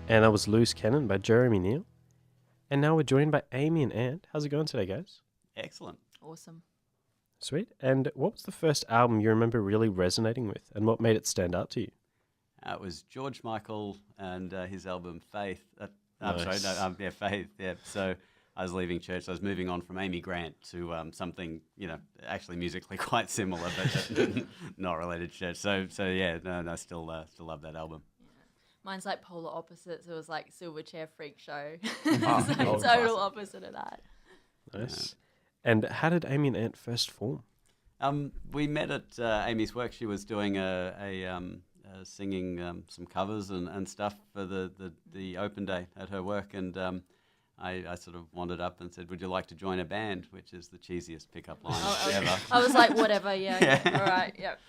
And that was Loose Cannon by Jeremy Neal. And now we're joined by Amy and Ant. How's it going today, guys? Excellent. Awesome. Sweet. And what was the first album you remember really resonating with, and what made it stand out to you? It was George Michael and his album Faith. Nice. Faith. Yeah. So I was leaving church. I was moving on from Amy Grant to something, actually musically quite similar, but not related to church. So yeah, I still love that album. Mine's like polar opposites. It was like Silverchair Freak Show. Oh, Total opposite of that. Nice. And how did Amy and Ant first form? We met at Amy's work. She was doing singing some covers and stuff for the open day at her work, and I sort of wandered up and said, "Would you like to join a band?" Which is the cheesiest pickup line ever. I was like, whatever, yeah. All right, yep.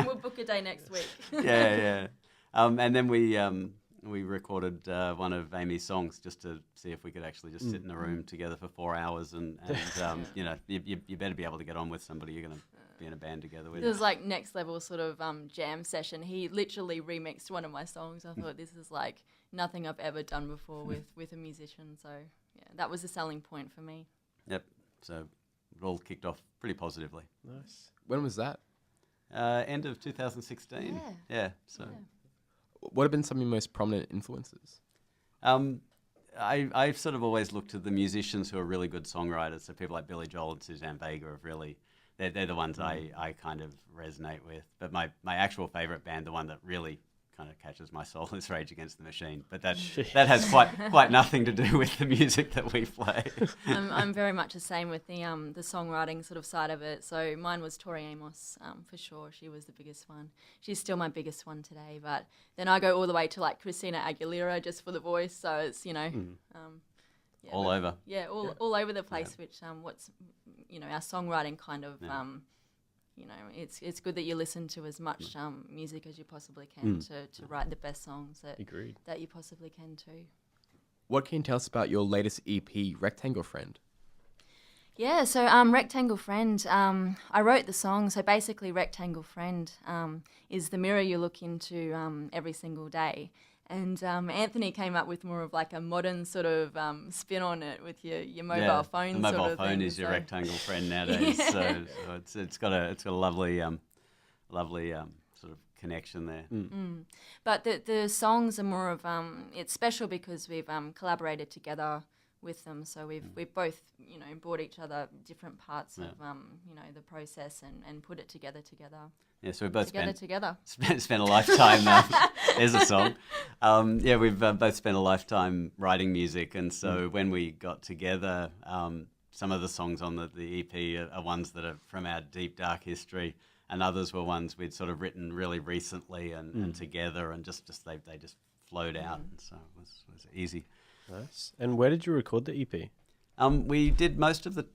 We'll book a day next week. Yeah. And then we recorded one of Amy's songs just to see if we could actually just sit in a room together for 4 hours, and you better be able to get on with somebody you're going to be in a band together with. It was like next level sort of jam session. He literally remixed one of my songs. I thought this is like nothing I've ever done before with a musician. So yeah, that was a selling point for me. Yep. So it all kicked off pretty positively. Nice. When was that? End of 2016. Yeah. So. Yeah. What have been some of your most prominent influences? I've sort of always looked to the musicians who are really good songwriters. So people like Billy Joel and Suzanne Vega have really, they're the ones I kind of resonate with. But my actual favourite band, the one that really kind of catches my soul, is Rage Against the Machine. But that has quite nothing to do with the music that we play. I'm very much the same with the songwriting sort of side of it. So mine was Tori Amos, for sure. She was the biggest one. She's still my biggest one today. But then I go all the way to like Christina Aguilera just for the voice. So it's All over. Yeah, all over the place. Which what's our songwriting kind of. It's good that you listen to as much music as you possibly can to write the best songs that you possibly can too. What can you tell us about your latest EP, Rectangle Friend? Yeah, so Rectangle Friend, I wrote the song. So basically Rectangle Friend is the mirror you look into every single day. And Anthony came up with more of like a modern sort of spin on it with your mobile phone. The mobile sort of phone thing, is your rectangle friend nowadays. So it's got a lovely sort of connection there. But the songs are more of it's special because we've collaborated together with them. So we've both brought each other different parts of the process and put it together. Yeah, so we both spent a lifetime. There's a song. We've both spent a lifetime writing music, and so when we got together, some of the songs on the EP are ones that are from our deep dark history, and others were ones we'd sort of written really recently and together, and they just flowed out, and so it was easy. Nice. And where did you record the EP? We did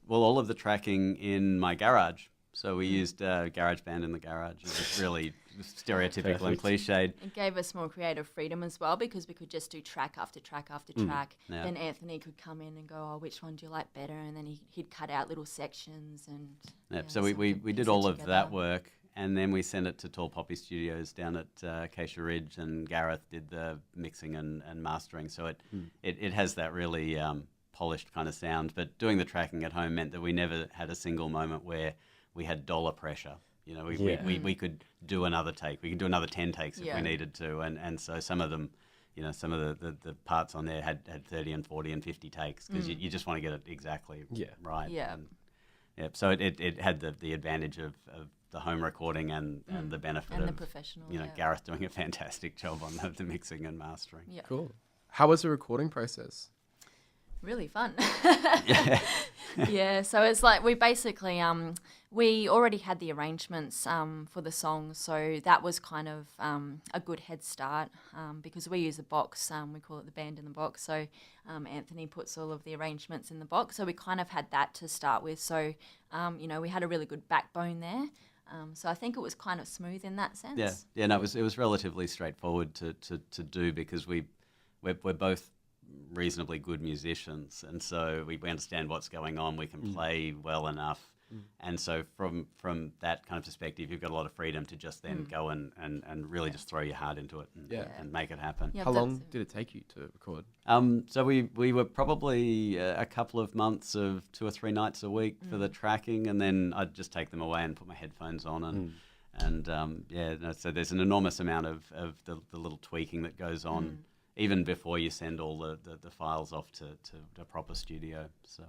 all of the tracking in my garage. So we used GarageBand in the garage. It was really stereotypical and cliched. It gave us more creative freedom as well because we could just do track after track after track. Yeah. Then Anthony could come in and go, "Oh, which one do you like better?" And then he'd cut out little sections and. So we did all of that work, and then we sent it to Tall Poppy Studios down at Acacia Ridge, and Gareth did the mixing and mastering. So it has that really polished kind of sound. But doing the tracking at home meant that we never had a single moment where we had dollar pressure. We could do another take. We could do another 10 takes if we needed to. And so some of them, some of the parts on there had 30 and 40 and 50 takes because you just want to get it exactly right. Yeah. So it had the advantage of the home recording and the benefit and of the professional, Gareth doing a fantastic job on the mixing and mastering. Yeah. Cool. How was the recording process? Really fun. Yeah, so it's like we basically we already had the arrangements for the song, so that was kind of a good head start because we use a box, we call it the band in the box, so Anthony puts all of the arrangements in the box, so we kind of had that to start with, so we had a really good backbone there. So I think it was kind of smooth in that sense. Yeah. No, it was relatively straightforward to do because we're both reasonably good musicians, and so we understand what's going on. We can play well enough And so from that kind of perspective, you've got a lot of freedom to just then go and really just throw your heart into it and make it happen. Yeah, How long that's- did it take you to record? So we were probably a couple of months of 2 or 3 nights a week for the tracking, and then I'd just take them away and put my headphones on so there's an enormous amount of the little tweaking that goes on even before you send all the files off to a proper studio. So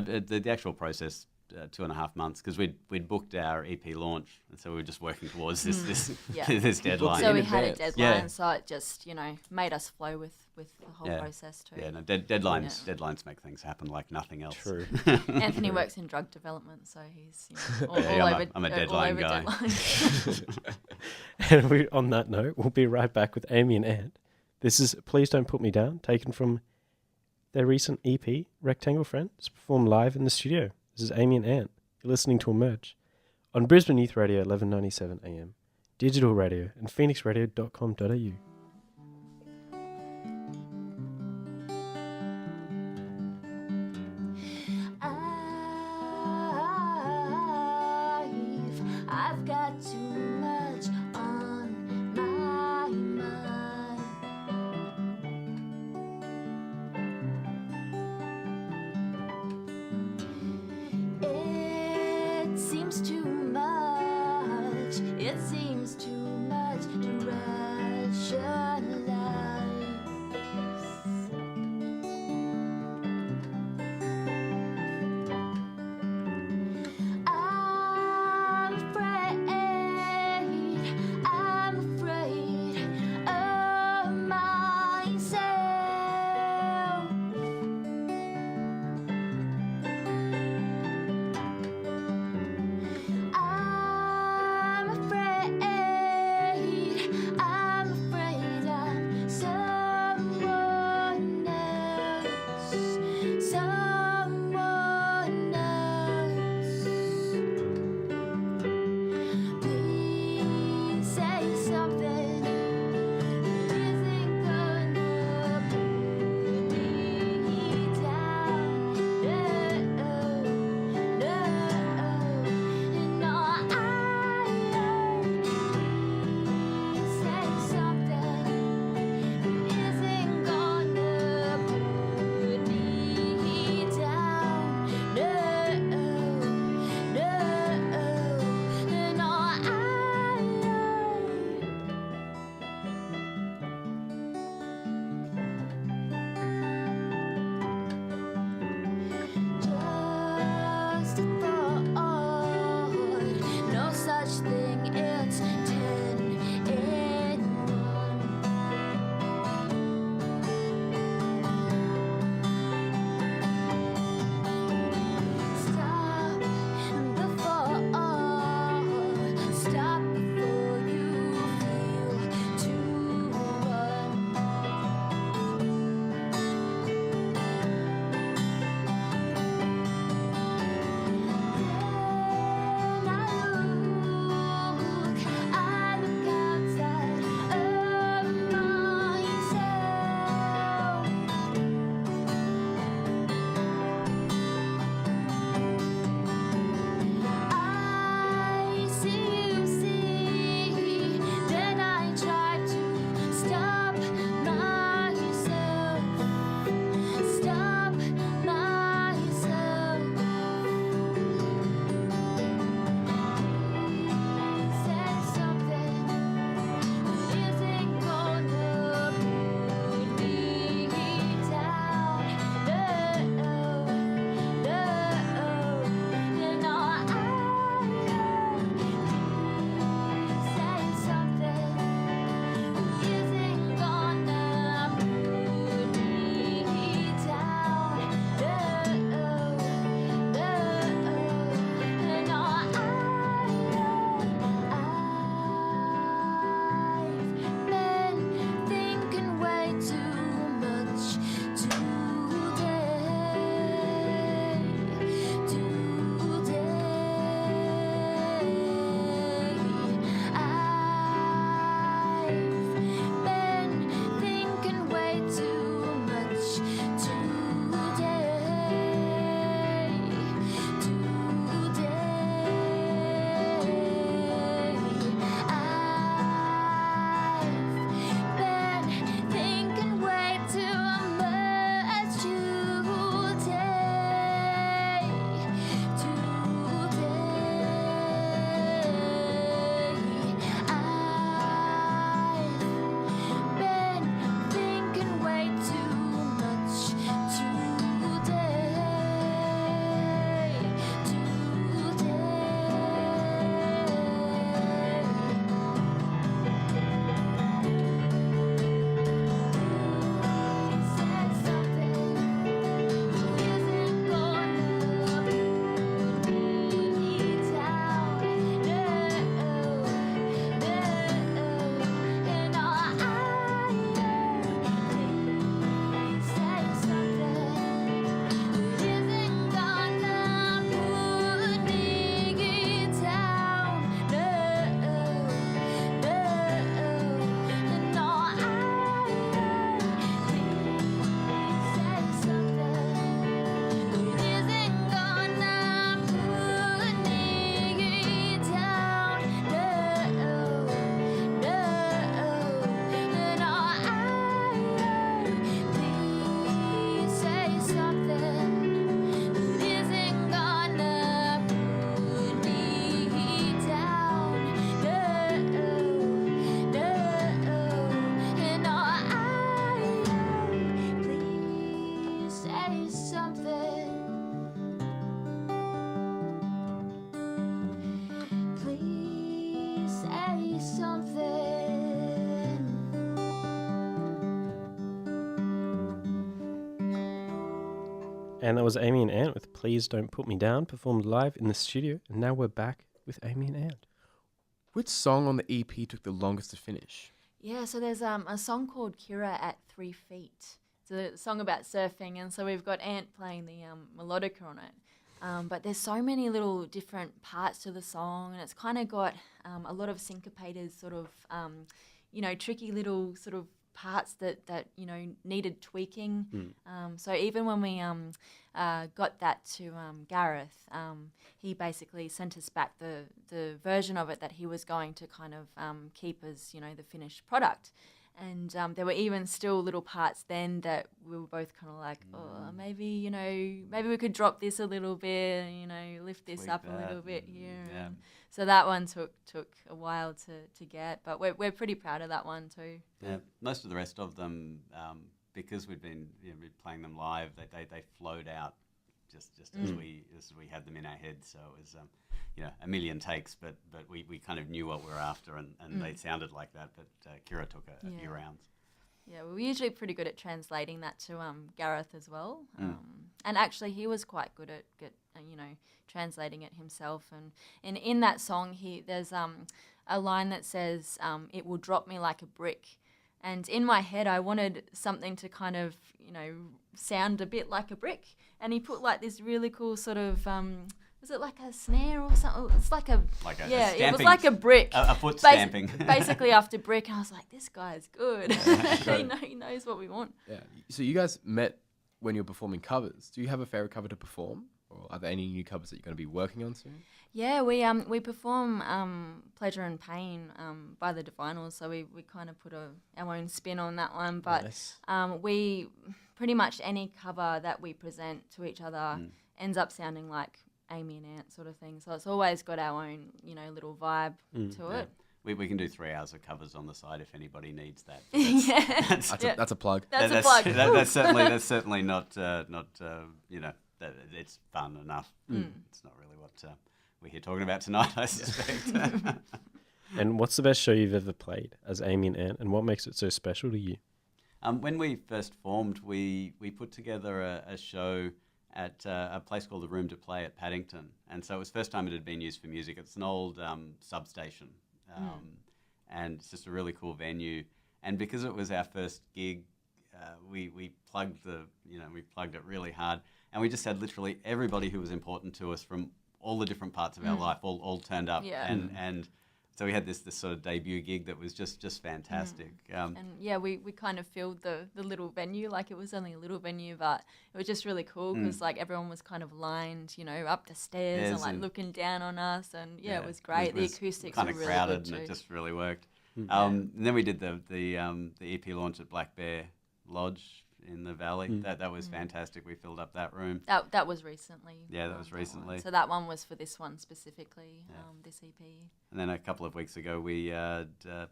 the actual process 2.5 months, because we'd booked our EP launch, and so we were just working towards this this deadline. So in we had a advance. deadline, so it just made us flow with the whole process too. Yeah, no, deadlines make things happen like nothing else. True. Anthony works in drug development, so he's all I'm a deadline over guy. deadlines. And on that note, we'll be right back with Amy and Ant. This is Please Don't Put Me Down, taken from their recent EP, Rectangle Friend. It's performed live in the studio. This is Amy and Ant. You're listening to Emerge on Brisbane Youth Radio 1197 AM, digital radio, and phoenixradio.com.au. I've got too much on my mind. It seems too much. It seems too much to rationalize. I'm afraid of myself. I'm afraid And that was Amy and Ant with Please Don't Put Me Down, performed live in the studio. And now we're back with Amy and Ant. Which song on the EP took the longest to finish? Yeah, so there's a song called Kira at 3 Feet. It's a song about surfing, and so we've got Ant playing the melodica on it. But there's so many little different parts to the song, and it's kind of got a lot of syncopated sort of, tricky little sort of parts that needed tweaking. So even when we got that to Gareth, he basically sent us back the version of it that he was going to kind of keep as the finished product. And there were even still little parts then that we were both kind of like, maybe we could drop this a little bit, lift this Tweak up a that little bit and- here. yeah. And so that one took a while to get, but we're pretty proud of that one too. Yeah, most of the rest of them, because we'd been playing them live, they flowed out just as we had them in our heads. So it was a million takes, but we kind of knew what we were after, and they sounded like that. But Kira took a few rounds. Yeah, we're usually pretty good at translating that to Gareth as well. And actually, he was quite good at translating it himself. And in that song, there's a line that says, "It will drop me like a brick." And in my head, I wanted something to kind of sound a bit like a brick. And he put like this really cool sort of was it like a snare or something? It's like a Like a it was stamping- like a brick. A foot stamping. Basically after brick, and I was like, this guy's good. He knows what we want. Yeah. So you guys met when you're performing covers. Do you have a favorite cover to perform? Or are there any new covers that you're going to be working on soon? Yeah, we perform Pleasure and Pain by the Divinals, so we kind of put our own spin on that one. But Nice. we pretty much any cover that we present to each other ends up sounding like Amy and Ant sort of thing. So it's always got our own little vibe to it. We can do 3 hours of covers on the side if anybody needs that. Yeah, That's a plug. that's a plug. That's certainly not that it's fun enough. It's not really what we're here talking about tonight, I suspect. And what's the best show you've ever played as Amy and Ant, and what makes it so special to you? When we first formed, we put together a show at a place called the Room to Play at Paddington, and so it was the first time it had been used for music. It's an old substation, and it's just a really cool venue. And because it was our first gig, we plugged it really hard, and we just had literally everybody who was important to us from all the different parts of our life all turned up, Yeah. and so we had this sort of debut gig that was just fantastic. And yeah, we kind of filled the little venue, like it was only a little venue, but it was just really cool because like everyone was kind of lined, up the stairs and Yes, like and- looking down on us, and it was great. The acoustics kind were of really crowded, good and it too. just really worked. And then we did the EP launch at Black Bear Lodge in the Valley. That was fantastic. We filled up that room. That was recently. Yeah, that was one. recently. So that one was for this one specifically, this EP. And then a couple of weeks ago, we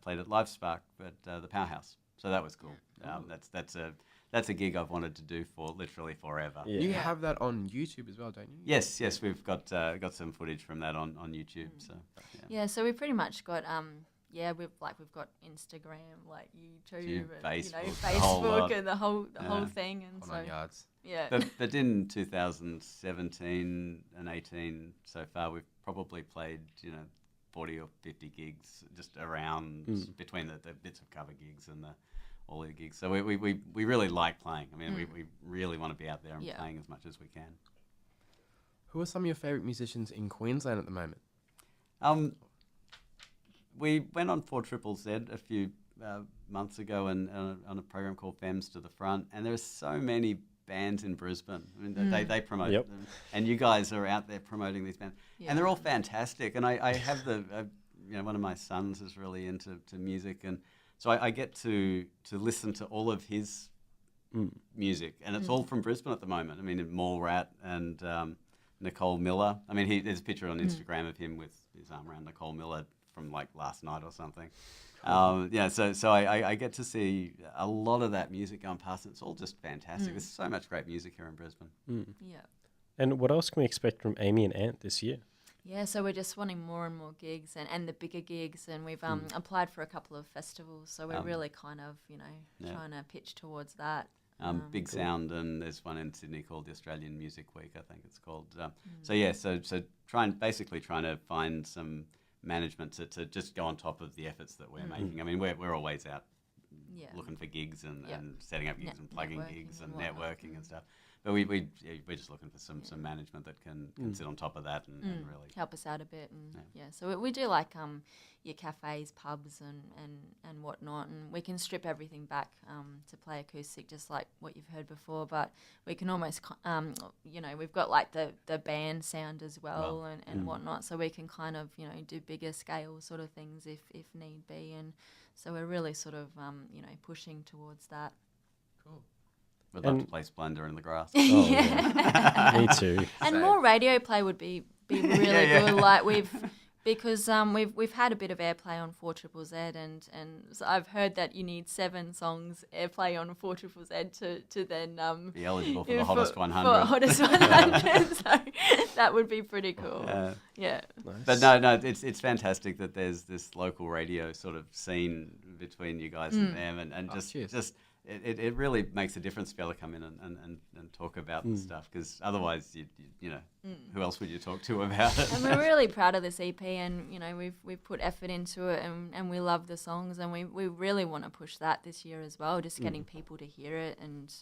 played at Live Spark at the Powerhouse. So that was cool. That's a gig I've wanted to do for literally forever. Yeah. You have that on YouTube as well, don't you? Yes, we've got some footage from that on YouTube. So Yeah, so we pretty much got we've got Instagram, like YouTube, and Facebook, the whole lot. Facebook, and the whole thing, and On so 9 yards. yeah. But in 2017 and 18 so far, we've probably played 40 or 50 gigs just around between the bits of cover gigs and all the gigs. So we really like playing. I mean, we really want to be out there and playing as much as we can. Who are some of your favourite musicians in Queensland at the moment? We went on 4ZZZ a few months ago and on a program called Femmes to the Front, and there are so many bands in Brisbane. I mean, they promote them, and you guys are out there promoting these bands, and they're all fantastic. And I have one of my sons is really into music, and so I get to listen to all of his music, and it's all from Brisbane at the moment. I mean, Mallrat and Nicole Miller. I mean, there's a picture on Instagram of him with his arm around Nicole Miller from like last night or something. So I get to see a lot of that music going past, and it's all just fantastic. There's so much great music here in Brisbane. Yeah. And what else can we expect from Amy and Ant this year? Yeah, so we're just wanting more and more gigs and the bigger gigs, and we've applied for a couple of festivals, so we're really kind of, trying to pitch towards that. Big Sound, and there's one in Sydney called the Australian Music Week, I think it's called. So yeah, so basically trying to find some management to just go on top of the efforts that we're making. I mean, we're always out looking for gigs and setting up gigs and plugging gigs and networking and stuff. But we're just looking for some management that can sit on top of that and really help us out a bit. And so we do like your cafes, pubs, and whatnot, and we can strip everything back to play acoustic, just like what you've heard before. But we can almost, we've got like the band sound as well and whatnot, so we can kind of do bigger scale sort of things if need be. And so we're really sort of pushing towards that. Cool. We'd love to play Splendour in the Grass. Oh, yeah. Me too. And more radio play would be really good. Like because we've had a bit of airplay on 4ZZZ, and so I've heard that you need 7 songs airplay on 4ZZZ to then be eligible for the hottest 100. For hottest 100, so that would be pretty cool. Yeah. Nice. But no, it's fantastic that there's this local radio sort of scene between you guys and them, and just. It really makes a difference to be able to come in and talk about this stuff, because otherwise, who else would you talk to about it? And we're really proud of this EP, and we've put effort into it, and we love the songs, and we really want to push that this year as well. Just getting people to hear it, and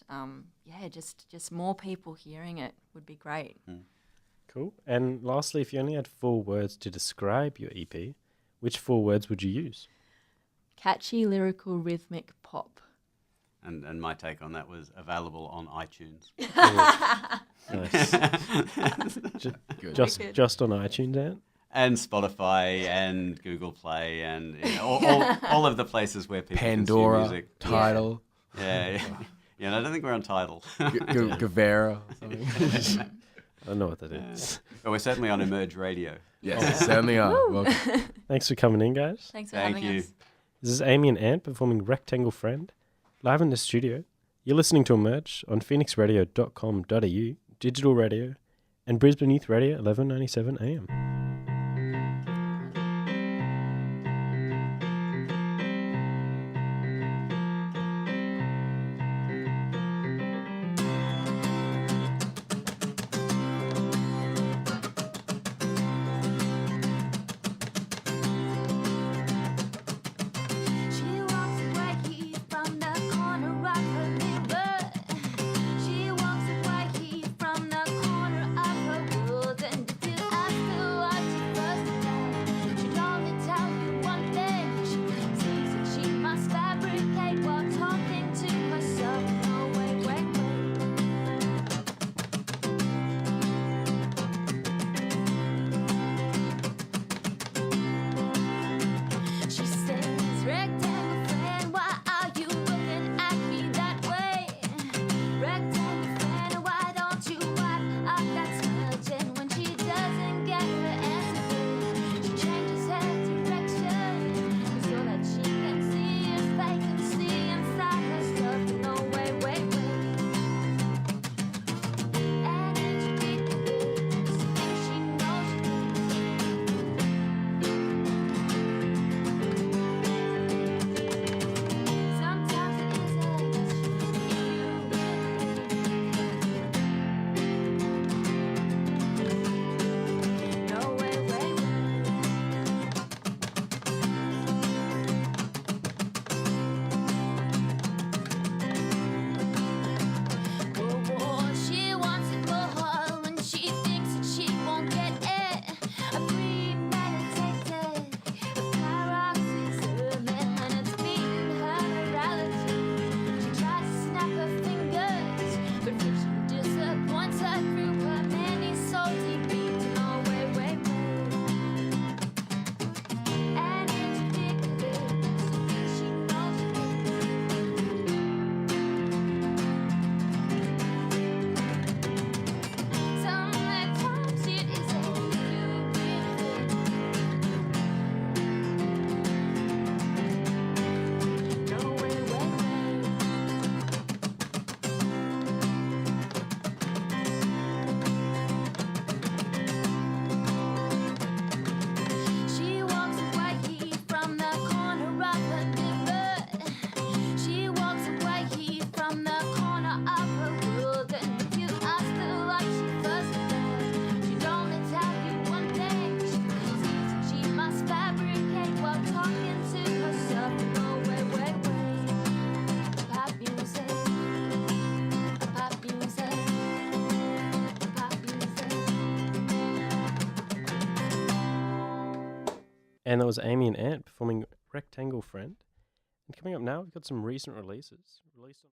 just more people hearing it would be great. Cool. And lastly, if you only had 4 words to describe your EP, which 4 words would you use? Catchy, lyrical, rhythmic pop. And my take on that was available on iTunes. Nice. Just on iTunes, Ant? And Spotify and Google Play and all of the places where people Pandora, consume music. Tidal. Yeah. And I don't think we're on Tidal. Gavera or something. I don't know what that is. But we're certainly on Emerge Radio. Yes, certainly are. Welcome. Thanks for coming in, guys. Thanks for Thank having you. us. This is Amy and Ant performing Rectangle Friend live in the studio. You're listening to Emerge on phoenixradio.com.au, digital radio, and Brisbane Youth Radio 1197 AM. She walks away from the corner of her mirror. She walks away from the corner of her world. And if you ask her why And that was Amy and Ant performing Rectangle Friend. And coming up now, we've got some recent releases. Released on